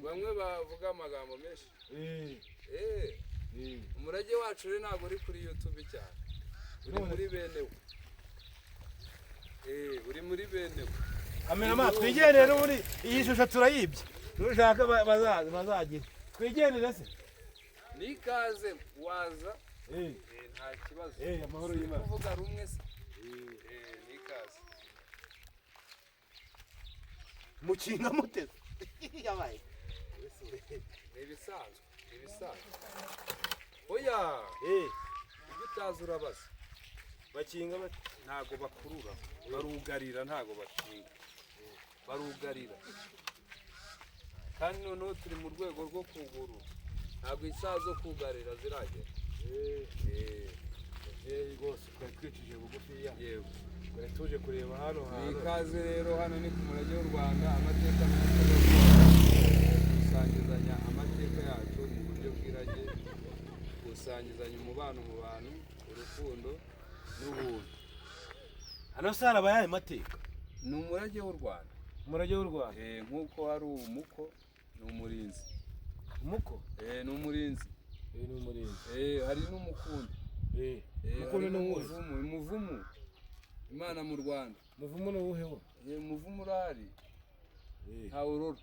bamwe bavuga amagambo menshi. Umurage wacu rero ntabwo uri kuri YouTube cyane, uri muri benewe. Uri muri benewe. Kamerama twigere rero muri iyi shusho turayibye, nushaka bazagira twigendere se nikaze waza nta kibazo amahoro y'Imana kuvuga rumwe se nikaze mukinga muteze yabaye ibisanzwe oya ibyo utazi urabaza bakinga ntago bakurura barugarira, ntago bakinga barugarira, kandi noneho turi mu rwego rwo kugurura, ntabwo isaha zo kugarira ziragera. rwose twari twicishije bugufiya, yego twari tuje kureba hano hantu. Ikaze rero hano ni ku murage w'u Rwanda, amateka gusangizanya amateka yacu mu buryo bw'irage, gusangizanya umubano mu bantu, urukundo n'ubuntu. Hano sara bayaye mateka ni umurage w'u Rwanda, umurage w'u Rwanda. Nk'uko hari umuko ni umurinzi, umuko ni umurinzi, ni umurinzi, hari n'umukundo, umukundo ni umuvumu, Imana mu Rwanda. Umuvumu ni uwuhe wo? Umuvumu urahari, ntawurora,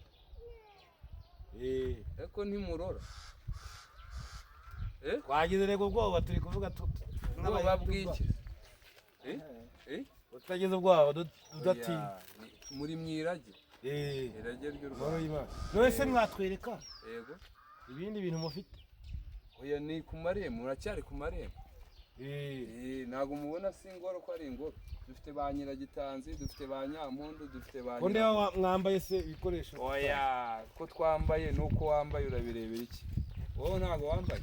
ariko ntimurora. Twagize rego ubwoba, turi kuvuga ubwoba bw'iki? Utagize ubwoba udatinya muri mwirage, irage ry'u Rwanda. None se mwatwereka yego ibindi bintu mufite? Oya ni ku marembo, muracyari ku marembo. Ntabwo mubona si ingoro ko ari ingoro. Dufite ba Nyiragitanzi, dufite ba Nyampundu, dufite ba Konde mwambaye se ibikoresho? Oya ko twambaye nuko wambaye urabirebera iki? Wowe ntabwo wambaye?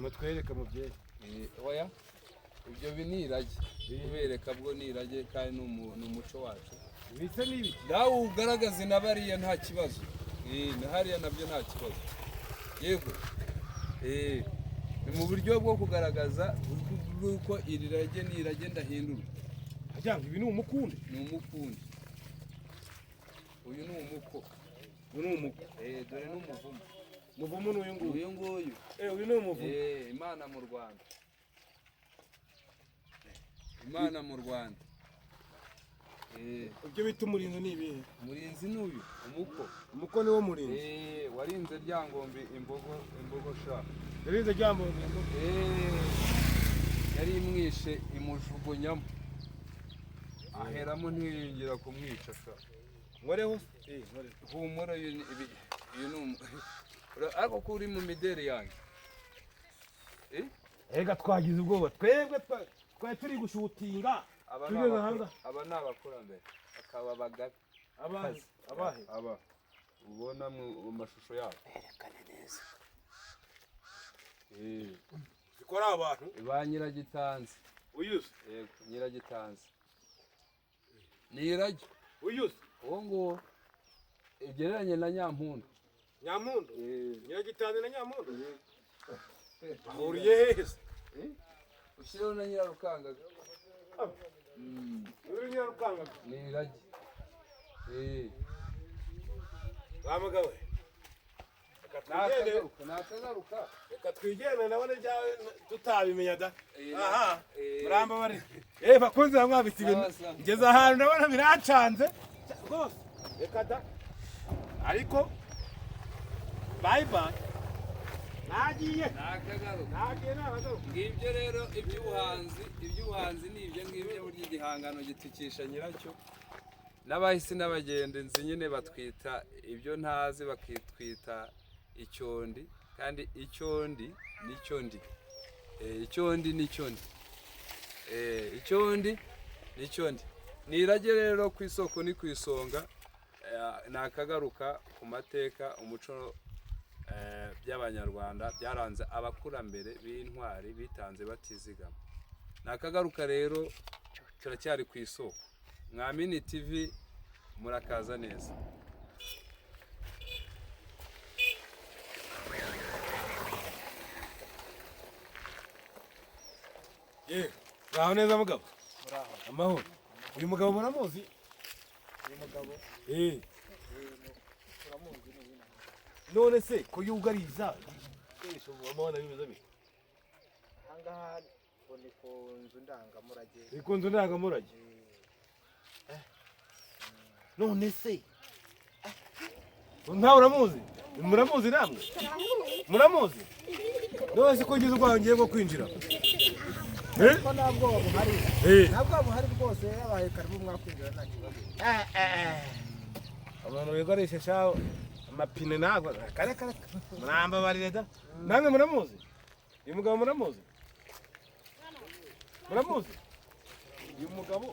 Mutwereka mubyeyi. Oya ibyo binirage, kubereka bwo nirage kandi n'umuco wacu. Bise nibi nawe ugaragaze nabariya nta kibazo, hariya nabyo nta kibazo. Yego ni mu buryo bwo kugaragaza uko irirage nirage ndahindura. Ajyanga ibi ni umukundi, ni umukundi, uyu ni umuko, uyu ni umuko, dore n'umuvumu. Umuvumu ni uyu nguyu, uyu nguyu, uyu ni umuvumu. Imana mu Rwanda, Imana mu Rwanda. Ibyo bita umurinzi ni ibihe? Umurinzi ni uyu umuko, umuko ni wo murinzi. Warinze Ryangombe imbogo sha, yarinze Ryangombe imbogo, yari imwishe imujugunyamo, aheramo ntiyingira kumwica sha. Ngoreho humura uyu ariko ko uri mu mideri yanjye. Ega twagize ubwoba, twebwe twari turi gushutinga. Aba ni abakurambere, akaba bagabe. Aba ubona mu mashusho yabo, erekane neza. Zikora abantu ba Nyiragitanzi. Uyuze? Yego Nyiragitanzi. Nirage. Uyuze? Uwo nguwo egereranye na Nyampundu. Nyampundu? Nyiragitanzi na Nyampundu? Bahuriye hehe se? Ushireho na Nyirarukangaga. Uri Nyirarukangaga? Nirage. Bamagawe. Nakagaruka. Reka twigene nabone byawe tutabimenya da. Aha. Muramba bari. Bakunze bamwabitse ibintu. Ngeze ahantu ndabona biracanze. Rwose. Reka da. Ariko bye bye. Nagiye. Nakagaruka. Nagiye nabagaruka. Ngibyo rero iby'ubuhanzi ni ibyo ngibyo burya igihangano gitukisha nyiracyo. N'abahisi n'abagendenzi nyine batwita ibyo ntazi, bakitwita icyondi, kandi icyondi nicyo ndi. Icyondi nicyo ndi. Icyondi nicyo ndi. Nirage rero ku isoko ni ku isonga, nakagaruka ku mateka, umuco by'Abanyarwanda byaranze abakurambere b'intwari bitanze batizigama. Nakagaruka rero turacyari ku isoko. Mwamini TV murakaza neza. Baho neza mugabo. Amahoro. Uyu mugabo muramuzi? Uyu mugabo none se ko yugariza ibikoresho mubona bimeze bite ahangaha ngo ni ku nzu ndangamurage ni ku nzu ndangamurage none se ntawe uramuzi muramuzi namwe muramuzi none se ko ngize ubwoba ngiye bwo kwinjira ko nta bwoba buhari nta bwoba buhari rwose yabaye karibu mwakwinjira nta kibazo abantu bigoresha shaho amapine ntabwo kare murambabarire da namwe muramuzi uyu mugabo muramuzi muramuzi uyu mugabo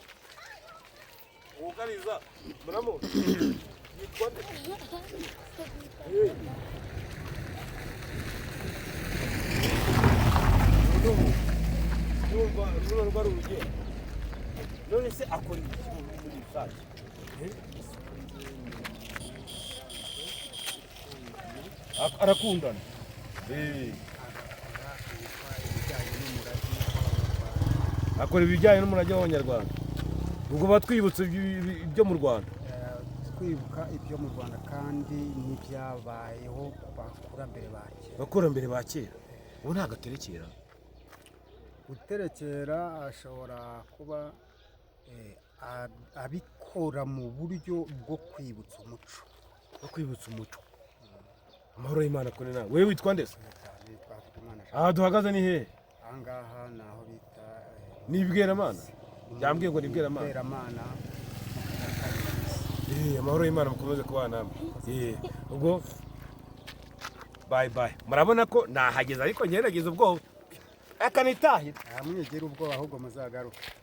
wugariza muramuzi yitwa nde numva runo rwari urugendo none se akora iki muri rusange arakundana akora ibijyanye n'umurage w'abanyarwanda ubwo batwibutse ibyo mu Rwanda twibuka ibyo mu Rwanda kandi n'ibyabayeho bakurambere ba kera ubu ntabwo aterekera guterekera ashobora kuba abikora mu buryo bwo kwibutsa umuco amahoro y'Imana kuri nawe wewe witwa ndetse aha duhagaze ni hehe ahangaha ni aho bita ni Ibweramana yambwiye ngo ni Ibweramana amahoro y'Imana mukomeze kubana namwe ubwo bye murabona ko nahageze ariko ngerageza ubwoba akanitahira mwegera ubwoba ahubwo muzagaruka